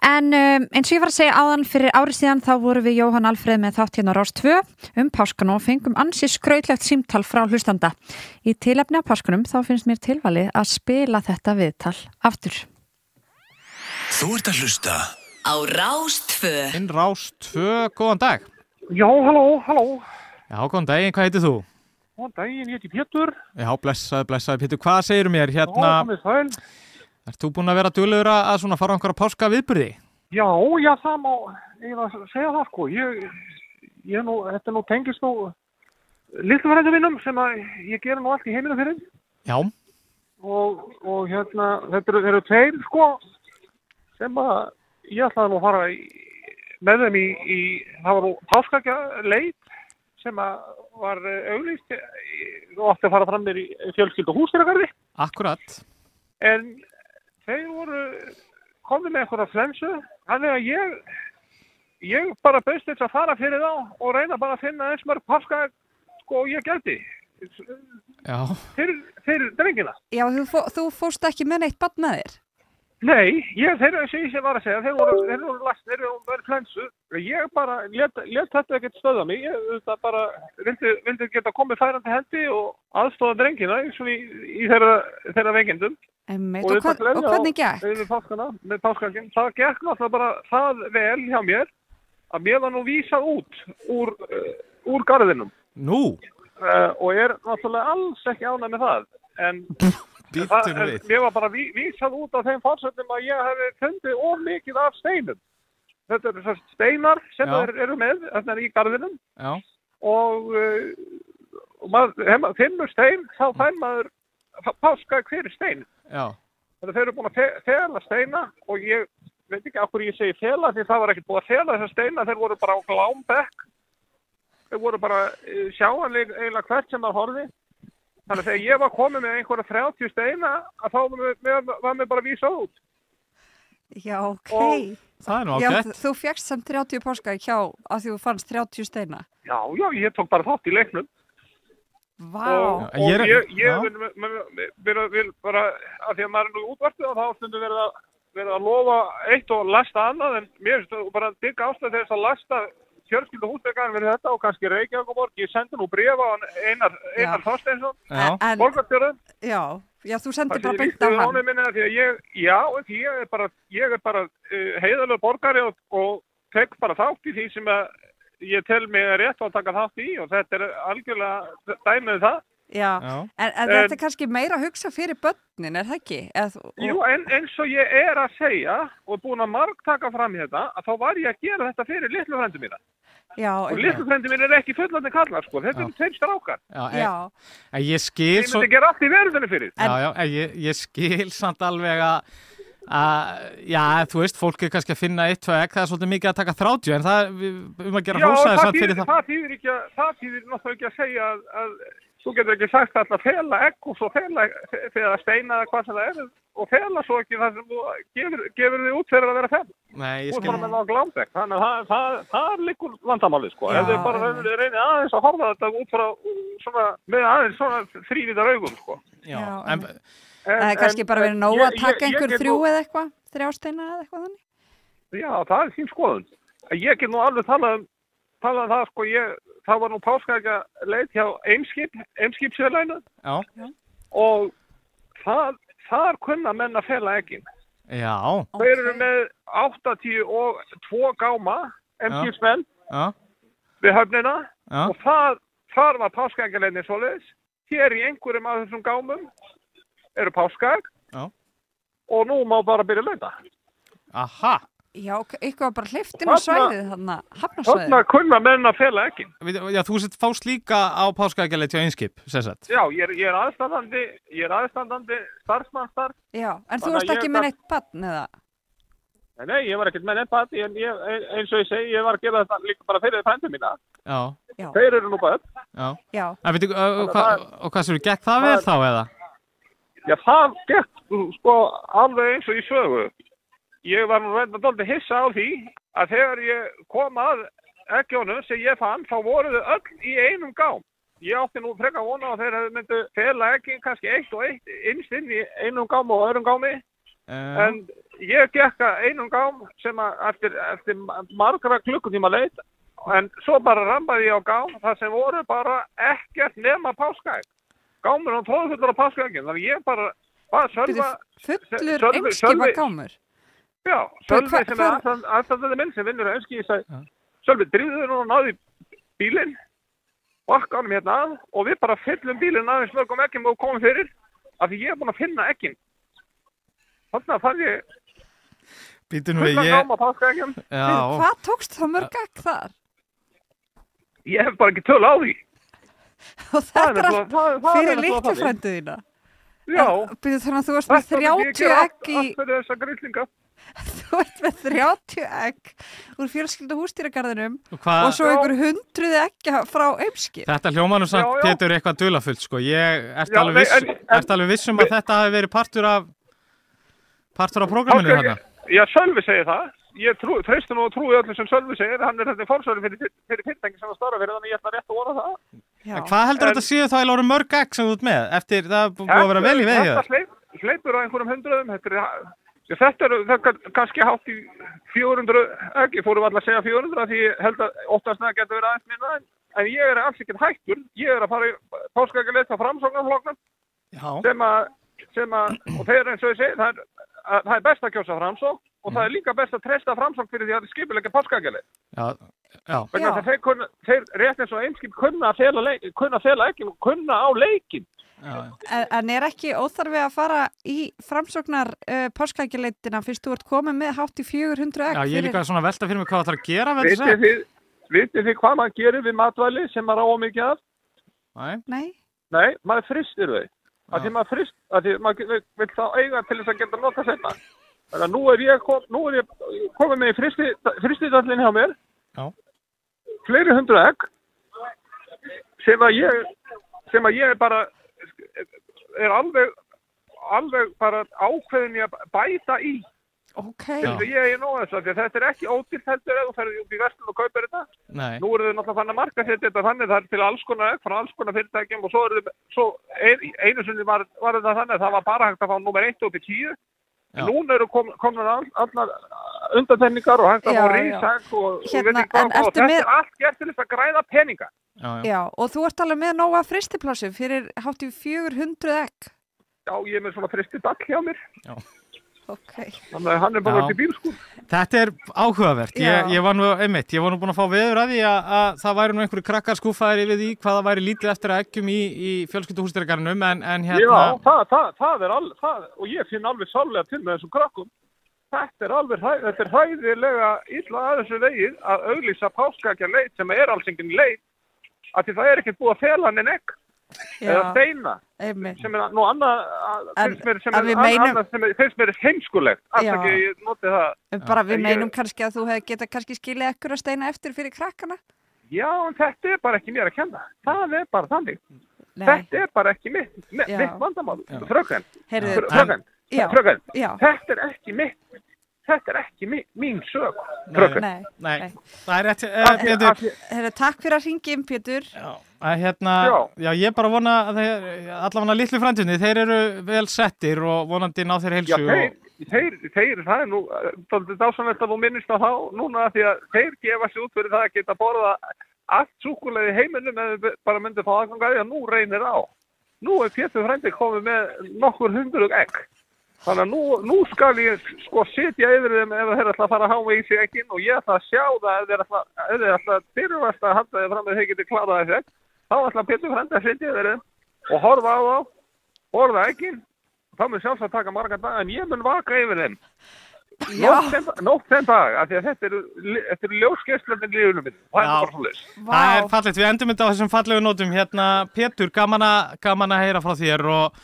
En eins og ég var að segja áðan fyrir ári síðan þá voru við Jóhann Alfreð með þátt hérna á Rás 2 páskan og fengum ansi skrautlegt símtal frá hlustanda. Í tilefni af páskunum þá finnst mér tilvalið að spila þetta viðtal aftur. Þú ert að hlusta á Rás 2. Rás 2, góðan dag. Já, halló. Já, góðan daginn, hvað heitir þú? Góðan daginn, ég heiti Pétur. Já, blessaði Pétur, hvað segirðu mér hérna? Já, komið sæl. Ert þú búin að vera duglegur að svona fara á einhverja páska viðburði? Já, það má eiginlega segja það sko. Þetta nú tengist nú litlu frændum sem að ég gera nú allt í heiminum fyrir. Já. Og hérna, þetta eru tveir sko sem að ég ætlaði nú að fara með þeim í það var nú páskaleik sem að var auglýst og átti að fara fram mér í fjölskyldu húsdýragarði. Akkurat. En þeir voru komið með eitthvað flensu, þannig að ég bara bauðst þess að fara fyrir þá og reyna bara að finna eins mörg páska sko ég gæti. Já. Fyrir drengina. Já, þú fórst ekki með neitt barn með þér? Nei, þeir sem var að segja, þeir voru last, þeir voru flensu. Ég bara lét þetta ekkert stöða mig. Ég bara vildi geta komið færandi hendi og aðstofa drengina í þeirra veikindum. Og hvernig gekk? Með páskaginn. Það gekk náttúrulega bara það vel hjá mér að mér var nú vísað út úr garðinum. Nú? Og náttúrulega alls ekki ánægð með það. En mér var bara vísað út af þeim fórsöndum að ég hefði fundið of mikið af steinum. Þetta eru svo steinar sem þeir eru með í garðinum. Já. Og maður finnur stein, þá fær maður páska fyrir stein. Já. Þeir eru búin að fela steina og ég veit ekki af hverju ég segi fela því það var ekkert búið að fela þessa steina, þeir voru bara á glámbekk. Þeir voru bara sjáanleg eiginlega hvert sem maður horfði. Þannig að þegar ég var komið með einhverja 30 steina að þá var mér bara vísað út. Já, ok. Það er nú ágætt. Já, þú fékkst samt 30 páska hjá að þú fannst 30 steina. Já, ég tók bara þátt í leiknum. Vá. Og ég vil bara, af því að maður er nú útvarpið og þá stundum verið að lofa eitt og lasta annað, en mér finnst bara að digga ástæð þess að lasta fjölskyldu húsdýragarðinn við þetta og kannski Reykjavíkurborg. Ég sendi nú bréf á Einar Þorsteinsson, borgarstjórann. Já, þú sendir bara beint á hann. Ég er bara heiðarlegur borgari og tek bara þátt í því sem ég tel mig rétt að taka þátt í og þetta er algjörlega dæmið það. Já, en þetta er kannski meira að hugsa fyrir börnin, er það ekki? Jú, eins og ég er að segja og búin að margtaka fram hérna að þá var ég að gera þetta fyrir litlu frændu mína. Já, og litlu frændu mína er ekki fullorðnir kallar, sko. Þetta eru tveir strákar. Já. En ég skil svo... Ég myndi gera allt í verðinu fyrir. Ég skil samt alveg að þú veist, fólk er kannski að finna 1-2 egg, það er svolítið mikið að taka 30, en það að gera hrósaði samt fyrir það. Það þýðir náttúrulega ekki að segja að þú getur ekki sagt að fela egg og svo fela steina eða hvað sem það er og fela svo ekki það sem þú gefur þig út fyrir að vera fel. Nei, ég skil. Þú er bara með það á glámbekk, þannig að það liggur vandamálið, sko. Ef þið bara reynið aðeins að horfa þetta út frá svona, með aðeins svona þrívíðar augum, sko. Já, það er kannski bara verið nóg að taka einhver 3 eða eitthvað, 3 steina eða eitthvað þannig? Já, það er þín skoðun. Ég get nú alveg talað það, sko, það var nú páskaeggaleit hjá Eimskipsfélaginu. Já. Og þar kunna menn að fela eggin. Já. Þeir eru með 80 og 2 gáma, Eimskipsmenn, við höfnina. Já. Og þar var páskaeggaleitin svoleiðis. Hér í einhverjum af þessum gámum eru páskaegg. Já. Og nú má bara byrja að leita. Aha. Já, eitthvað bara hleyptin á svæðið þarna, hafnarsvæðið. Þarna kunna menn að fela eggin. Já, þú fást líka á páskaeggaleit hjá Eimskip, sem sagt. Já, ég er aðstandandi starfsmannstarf. Já, en þú varst ekki með neitt barn, eða? Nei, ég var ekkert með neitt barn, en eins og ég segi, ég var að gera þetta líka bara fyrir frændu mína. Já. Þeir eru nú börn. Já. En veitu, og hvað sér, gekk það vel þá, eða? Já, það gekk, sko, alveg eins og í sögu. Ég var nú reynda dálítið hissa á því að þegar ég kom að eggjónum sem ég fann, þá voru þau öll í einum gám. Ég átti nú frekar vona að þeir myndu fela eggin kannski eitt og eitt innst inn í einum gám og öðrum gámi. En ég gekk að einum gám sem að eftir margra klukkutíma leit, en svo bara rambaði ég á gám þar sem voru bara ekkert nema páskaegg. Gámur og tróðfullur á páskaeggin, þannig ég bara Sölva... Fullur Eimskima gámur? Já, Sölvi sem aðstæðandi minn sem vinnur á Eimski, ég sagði, Sölvi, drífðu nú og náði bílinn, bakka honum hérna að og við bara fyllum bílinn aðeins mörgum eggjum og komum fyrir, af því ég er búin að finna eggin. Þannig að fann ég fullan gáma páskaeggjum. Hvað tókst þá mörg egg þar? Ég hef bara ekki tölu á því. Og þetta er allt fyrir litlu frændu þína? Já. Þannig að þú varst með 30 egg í... Allt fyrir þessa grillinga. Þú ert með 30 egg úr fjölskyldu húsdýragarðinum og svo einhver 100 egg frá Eimski. Þetta hljómanum samt Pétur eitthvað dularfullt sko. Ég ert alveg vissum að þetta hafi verið partur af prógraminu þarna. Já, Sölvi segir það. Ég treysti nú og trúi öllu sem Sölvi segir. Hann er þetta fórsvari fyrir fyrirtæki sem að starfa fyrir, þannig ég ætla rétt að vona það. Hvað heldur þetta séu þá í lóru mörg egg sem þú ert með? Eftir það búið að vera vel í vegi þar? Þetta hleypur á einhverjum hundruðum. Þetta er kannski hátt í 400 egg. Ég fórum alltaf að segja 400 því ég held að óttast það getur verið aðeins minna. En ég er alls ekkert hættur. Ég er að fara í páskaeggaleit á Framsóknarflokknum og þeir eins og ég segi, það er best að kjósa Framsókn og það er líka best að treysta Framsókn fyrir því að það skipuleggja páskaeggaleit. Já. Vegna þess að þeir rétt eins og Eimskip kunna að fela eggjum og kunna á leikinn. En er ekki óþarfi að fara í Framsóknar páskaeggaleitina fyrst þú ert komið með hátt í 400 egg? Já, ég er líka svona velta fyrir mig hvað það þarf að gera með þess að... Vitið þið hvað maður gerir við matvæli sem maður á mikið af? Nei, maður fristir þau. Að því maður vil þá eiga til þess að geta nota seinna. Þannig að nú er ég komið með í fristidallin hjá mér. Já. Fleiri 100 egg sem að ég bara er alveg bara ákveðin í að bæta í. Ég er nóg þess að þetta er ekki ódýrt heldur ef þú ferði út í verslun og kaupir þetta. Nei. Nú eru þau náttúrulega fann að markasetja þetta þannig það er til alls konar egg frá alls konar fyrirtækjum og svo einu sinni var þetta þannig að það var bara hægt að fá númer 1 upp í 10. Núna eru komnar allar undantekningar og hægt að fá rísegg og þetta er allt gert til þess að græða peninga. Já, og þú ert alveg með nóga fristiplásu fyrir hátt í 400 egg. Já, ég er með svona fristidall hjá mér. Já. Þannig að hann er bara upp í bílskúr. Þetta er áhugavert. Ég var nú búin að fá veður að því að það væri nú einhverju krakkar skúffaðir yfir því hvað það væri lítið eftir að eggjum í fjölskyldu húsdýragarðinum en hérna... Já, það er alveg, og ég finn alveg sállega til með þessum krakkum. Þetta er hræðilega illa að þessu vegið að auglýsa páskaeggaleit sem er alls engin leit, af því það er ekkert búið að fela hann en egg. Eða steina sem er nú annað finnst mér heimskulegt afsakið ég noti það bara við meinum kannski að þú hefði getað kannski skilið ekkur að steina eftir fyrir krakkana. Já, en þetta er bara ekki mér að kenna, það er bara þannig. Þetta er bara ekki mitt vandamál. Fröken, þetta er ekki mín sög. Nei, það er rétt Pétur. Takk fyrir að hringja inn, Pétur. Já, ég bara vona að allavega litlu frændunni, þeir eru vel settir og vonandi ná þeir heilsu. Já, þeir, það er nú dásanlegt að þú minnist á þá núna því að þeir gefa sig út fyrir það að geta borða allt súkkulaði í heiminum eða bara myndi fá aðgang að því að nú reynir á. Nú er Pétur frændi komið með nokkur 100 egg. Þannig að nú skal ég sko sitja yfir þeim ef þeir ætla að fara að háa í sig egginn og ég ætla að sjá það ef þeir ætla að byrjast að halda þeir fram með þeir geti klárað þessi egg. Þá ætla Pétur frændi að sitja yfir þeim og horfa á þá, borða egginn. Það mun sjálfsagt að taka marga daga en ég mun vaka yfir þeim. Nótt þeim dag, af því að þetta eru ljósgeislarnir lífunum minn. Það er bara svoleiðis. Það er fallegt, við endum þetta á þessum fallegu nótum. Pétur, gaman að heyra frá þér og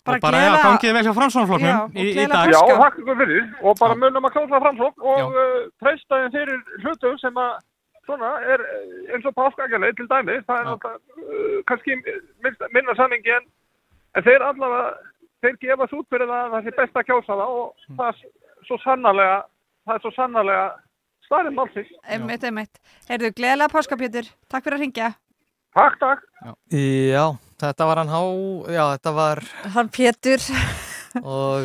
bara gangið vel hjá Framsóknarflokknum í dag. Já, takk ykkur fyrir og bara munum að klása Framsókn og treysta þeim fyrir hlutum sem að svona er eins og páskaeggaleit til dæmi. Það er náttúrulega kannski minna samhengi en þeir gefa svo út fyrir það sé best að kjósa það og það er svo sannarlega staðinn málsins. Einmitt. Heyrðu, gleðilega páska, Pétur. Takk fyrir að hringja. Takk. Já, þetta var þetta var hann Pétur og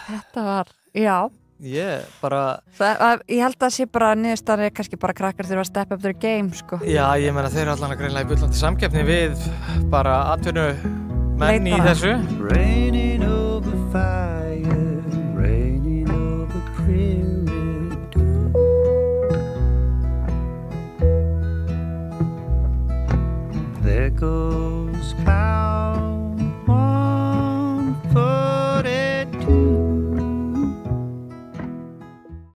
þetta var, já Ég bara... Ég held að sé bara niðurstaðan kannski bara krakkar þurfa að step up their game, sko. Já, ég meina þeir eru allan að greinlega í bullandi samkeppni við bara atvinnu menn í þessu. Raining over fire, raining over prairie dew. There goes cloud.